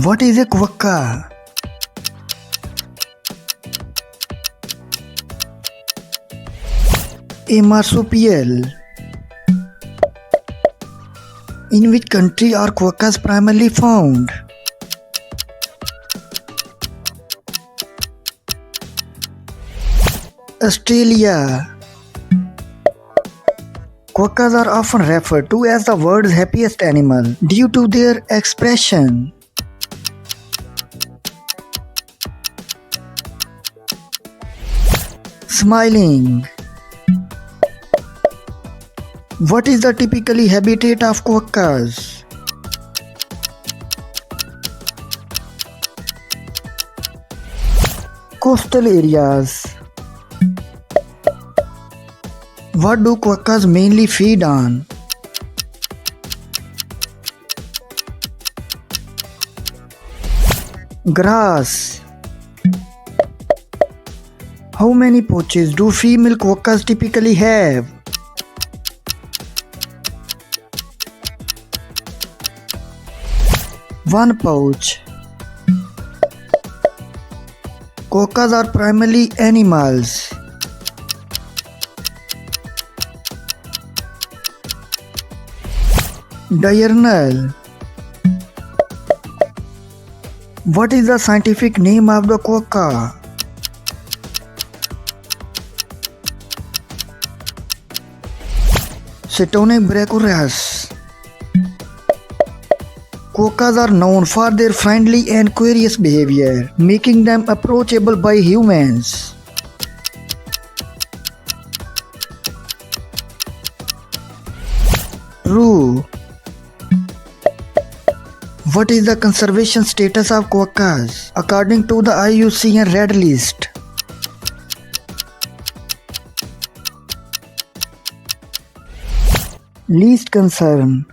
What is a quokka? A marsupial. In which country are quokkas primarily found? Australia. Quokkas are often referred to as the world's happiest animal due to their expression. Smiling. What is the typically habitat of quokkas? Coastal areas. What do quokkas mainly feed on? Grass. How many pouches do female quokkas typically have? One pouch. Quokkas are primarily animals. Diurnal. What is the scientific name of the quokka? Brachyrhynchus. Quokkas are known for their friendly and curious behavior, making them approachable by humans. True. What is the conservation status of quokkas according to the IUCN Red List? Least concern.